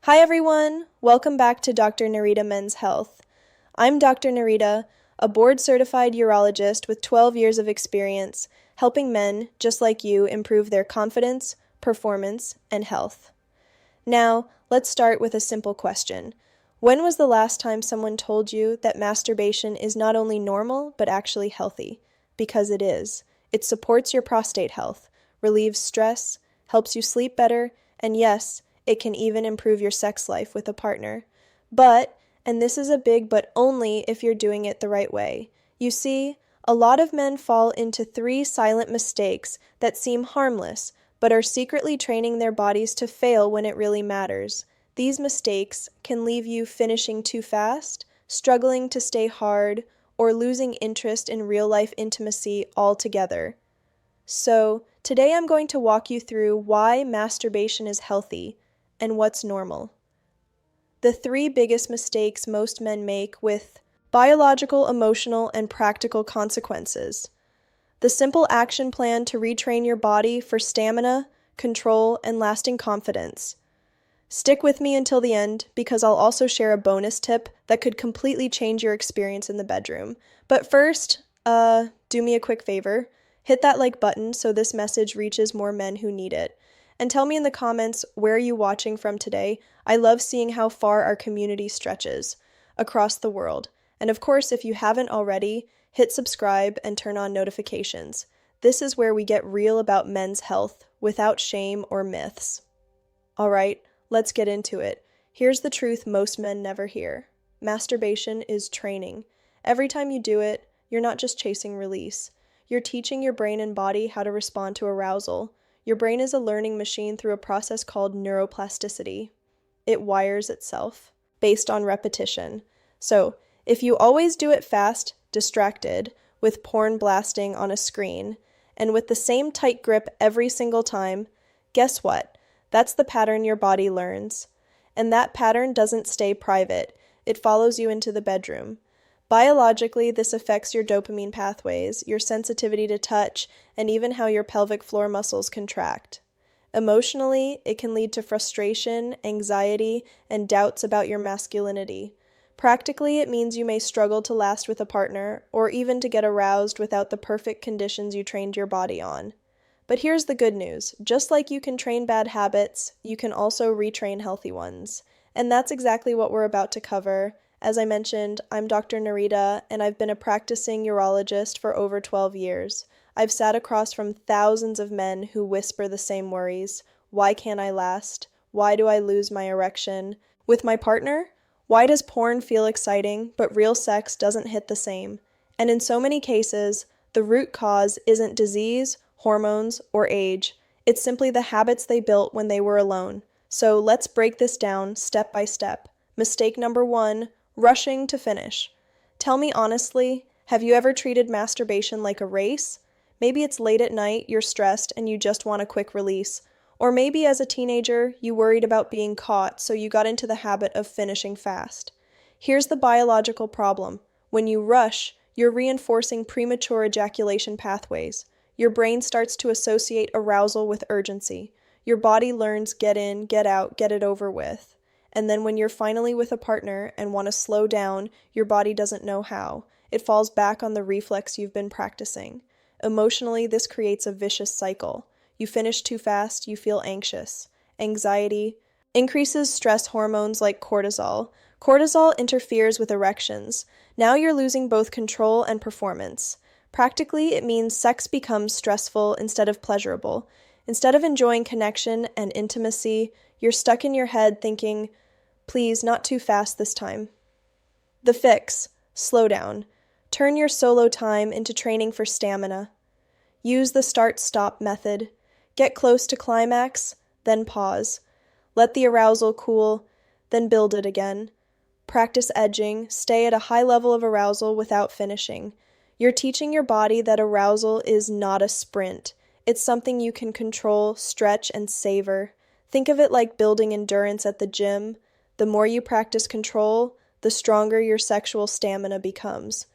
Hi everyone! Welcome back to Dr. Narita Men's Health. I'm Dr. Narita, a board-certified urologist with 12 years of experience helping men, just like you, improve their confidence, performance, and health. Now, let's start with a simple question. When was the last time someone told you that masturbation is not only normal, but actually healthy? Because it is. It supports your prostate health, relieves stress, helps you sleep better, and yes, it can even improve your sex life with a partner. But, and this is a big but only if you're doing it the right way. You see, a lot of men fall into 3 silent mistakes that seem harmless, but are secretly training their bodies to fail when it really matters. These mistakes can leave you finishing too fast, struggling to stay hard, or losing interest in real-life intimacy altogether. So, today I'm going to walk you through why masturbation is healthy and what's normal. The 3 biggest mistakes most men make with biological, emotional, and practical consequences. The simple action plan to retrain your body for stamina, control, and lasting confidence. Stick with me until the end because I'll also share a bonus tip that could completely change your experience in the bedroom. But first, do me a quick favor. Hit that like button so this message reaches more men who need it. And tell me in the comments where you're watching from today. I love seeing how far our community stretches across the world. And of course, if you haven't already, hit subscribe and turn on notifications. This is where we get real about men's health without shame or myths. All right, let's get into it. Here's the truth most men never hear. Masturbation is training. Every time you do it, you're not just chasing release. You're teaching your brain and body how to respond to arousal. Your brain is a learning machine through a process called neuroplasticity. It wires itself based on repetition. So, if you always do it fast, distracted, with porn blasting on a screen, and with the same tight grip every single time, guess what? That's the pattern your body learns. And that pattern doesn't stay private. It follows you into the bedroom. Biologically, this affects your dopamine pathways, your sensitivity to touch, and even how your pelvic floor muscles contract. Emotionally, it can lead to frustration, anxiety, and doubts about your masculinity. Practically, it means you may struggle to last with a partner, or even to get aroused without the perfect conditions you trained your body on. But here's the good news. Just like you can train bad habits, you can also retrain healthy ones. And that's exactly what we're about to cover. As I mentioned, I'm Dr. Narita, and I've been a practicing urologist for over 12 years. I've sat across from thousands of men who whisper the same worries. Why can't I last? Why do I lose my erection? With my partner? Why does porn feel exciting, but real sex doesn't hit the same? And in so many cases, the root cause isn't disease, hormones, or age. It's simply the habits they built when they were alone. So let's break this down step by step. Mistake number 1. Rushing to finish. Tell me honestly, have you ever treated masturbation like a race? Maybe it's late at night, you're stressed, and you just want a quick release. Or maybe as a teenager, you worried about being caught, so you got into the habit of finishing fast. Here's the biological problem. When you rush, you're reinforcing premature ejaculation pathways. Your brain starts to associate arousal with urgency. Your body learns get in, get out, get it over with. And then when you're finally with a partner and want to slow down, your body doesn't know how. It falls back on the reflex you've been practicing. Emotionally, this creates a vicious cycle. You finish too fast, you feel anxious. Anxiety increases stress hormones like cortisol. Cortisol interferes with erections. Now you're losing both control and performance. Practically, it means sex becomes stressful instead of pleasurable. Instead of enjoying connection and intimacy, you're stuck in your head thinking, please, not too fast this time. The fix: slow down. Turn your solo time into training for stamina. Use the start-stop method. Get close to climax, then pause. Let the arousal cool, then build it again. Practice edging. Stay at a high level of arousal without finishing. You're teaching your body that arousal is not a sprint. It's something you can control, stretch, and savor. Think of it like building endurance at the gym. The more you practice control, the stronger your sexual stamina becomes.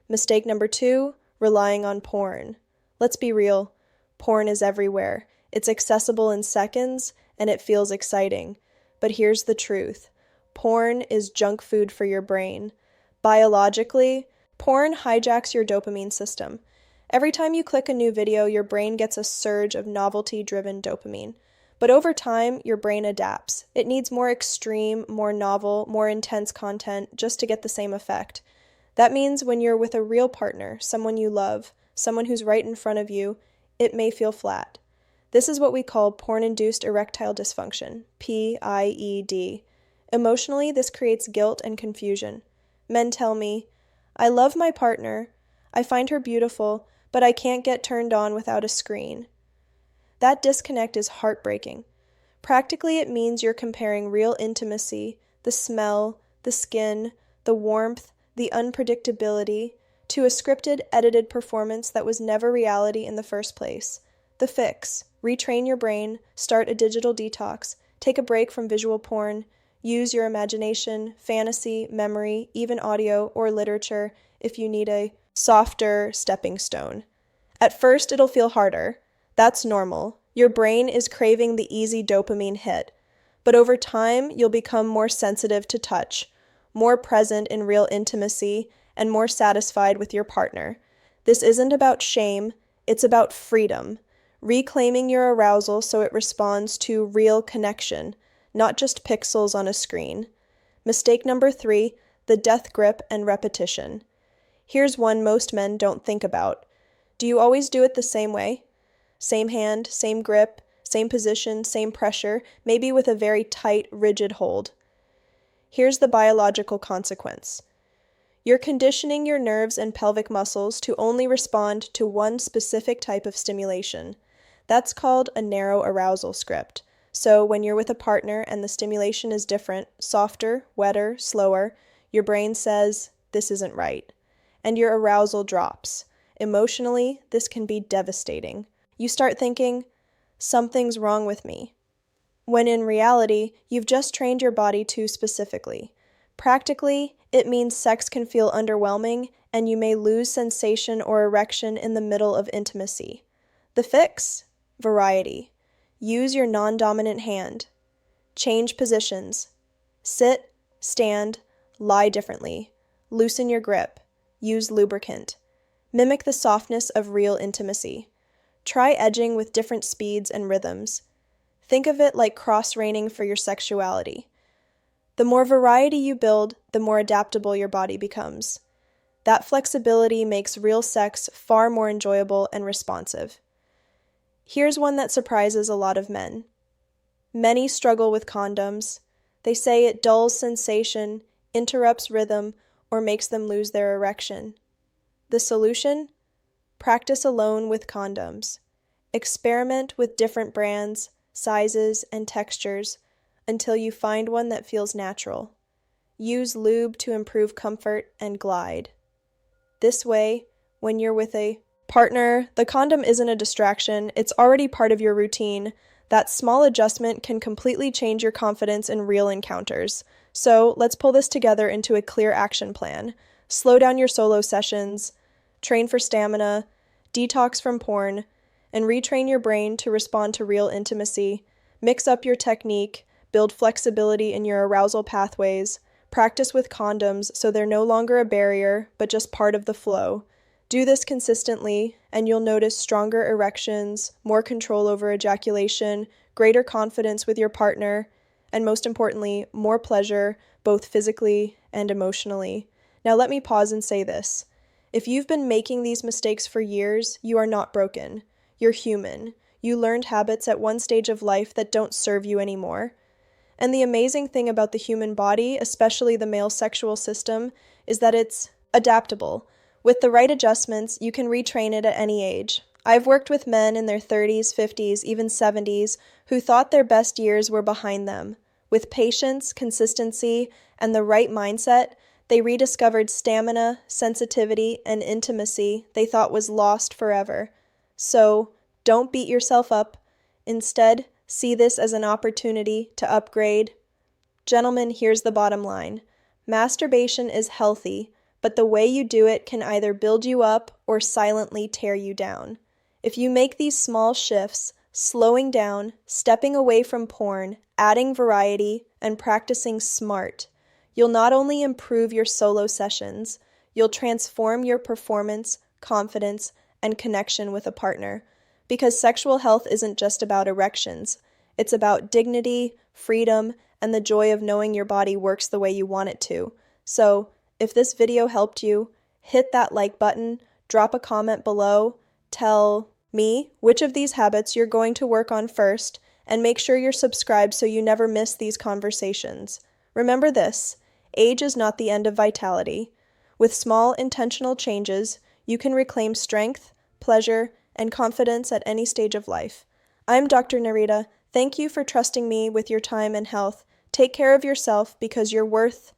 Mistake number 2, relying on porn. Let's be real. Porn is everywhere. It's accessible in seconds, and it feels exciting. But here's the truth. Porn is junk food for your brain. Biologically, porn hijacks your dopamine system. Every time you click a new video, your brain gets a surge of novelty-driven dopamine. But over time, your brain adapts. It needs more extreme, more novel, more intense content just to get the same effect. That means when you're with a real partner, someone you love, someone who's right in front of you, it may feel flat. This is what we call porn-induced erectile dysfunction, PIED. Emotionally, this creates guilt and confusion. Men tell me, I love my partner, I find her beautiful, but I can't get turned on without a screen. That disconnect is heartbreaking. Practically, it means you're comparing real intimacy, the smell, the skin, the warmth, the unpredictability, to a scripted, edited performance that was never reality in the first place. The fix: retrain your brain, start a digital detox, take a break from visual porn, use your imagination, fantasy, memory, even audio or literature if you need a softer stepping stone. At first, it'll feel harder. That's normal. Your brain is craving the easy dopamine hit. But over time, you'll become more sensitive to touch, more present in real intimacy, and more satisfied with your partner. This isn't about shame, it's about freedom. Reclaiming your arousal so it responds to real connection, not just pixels on a screen. Mistake number 3, the death grip and repetition. Here's one most men don't think about. Do you always do it the same way? Same hand, same grip, same position, same pressure, maybe with a very tight, rigid hold. Here's the biological consequence. You're conditioning your nerves and pelvic muscles to only respond to one specific type of stimulation. That's called a narrow arousal script. So when you're with a partner and the stimulation is different, softer, wetter, slower, your brain says, this isn't right. And your arousal drops. Emotionally, this can be devastating. You start thinking, something's wrong with me, when in reality, you've just trained your body too specifically. Practically, it means sex can feel underwhelming and you may lose sensation or erection in the middle of intimacy. The fix? Variety. Use your non-dominant hand. Change positions. Sit, stand, lie differently. Loosen your grip. Use lubricant. Mimic the softness of real intimacy. Try edging with different speeds and rhythms. Think of it like cross-training for your sexuality. The more variety you build, the more adaptable your body becomes. That flexibility makes real sex far more enjoyable and responsive. Here's one that surprises a lot of men. Many struggle with condoms. They say it dulls sensation, interrupts rhythm, or makes them lose their erection. The solution? Practice alone with condoms. Experiment with different brands, sizes, and textures until you find one that feels natural. Use lube to improve comfort and glide. This way, when you're with a partner, the condom isn't a distraction, it's already part of your routine. That small adjustment can completely change your confidence in real encounters. So let's pull this together into a clear action plan. Slow down your solo sessions, train for stamina, detox from porn, and retrain your brain to respond to real intimacy. Mix up your technique, build flexibility in your arousal pathways, practice with condoms so they're no longer a barrier, but just part of the flow. Do this consistently, and you'll notice stronger erections, more control over ejaculation, greater confidence with your partner, and most importantly, more pleasure, both physically and emotionally. Now let me pause and say this. If you've been making these mistakes for years, you are not broken. You're human. You learned habits at one stage of life that don't serve you anymore. And the amazing thing about the human body, especially the male sexual system, is that it's adaptable. With the right adjustments, you can retrain it at any age. I've worked with men in their 30s, 50s, even 70s who thought their best years were behind them. With patience, consistency, and the right mindset, they rediscovered stamina, sensitivity, and intimacy they thought was lost forever. So, don't beat yourself up. Instead, see this as an opportunity to upgrade. Gentlemen, here's the bottom line. Masturbation is healthy, but the way you do it can either build you up or silently tear you down. If you make these small shifts, slowing down, stepping away from porn, adding variety, and practicing smart, you'll not only improve your solo sessions, you'll transform your performance, confidence, and connection with a partner. Because sexual health isn't just about erections, it's about dignity, freedom, and the joy of knowing your body works the way you want it to. So, if this video helped you, hit that like button, drop a comment below, tell me which of these habits you're going to work on first, and make sure you're subscribed so you never miss these conversations. Remember this, age is not the end of vitality. With small, intentional changes, you can reclaim strength, pleasure, and confidence at any stage of life. I'm Dr. Narita. Thank you for trusting me with your time and health. Take care of yourself because your worth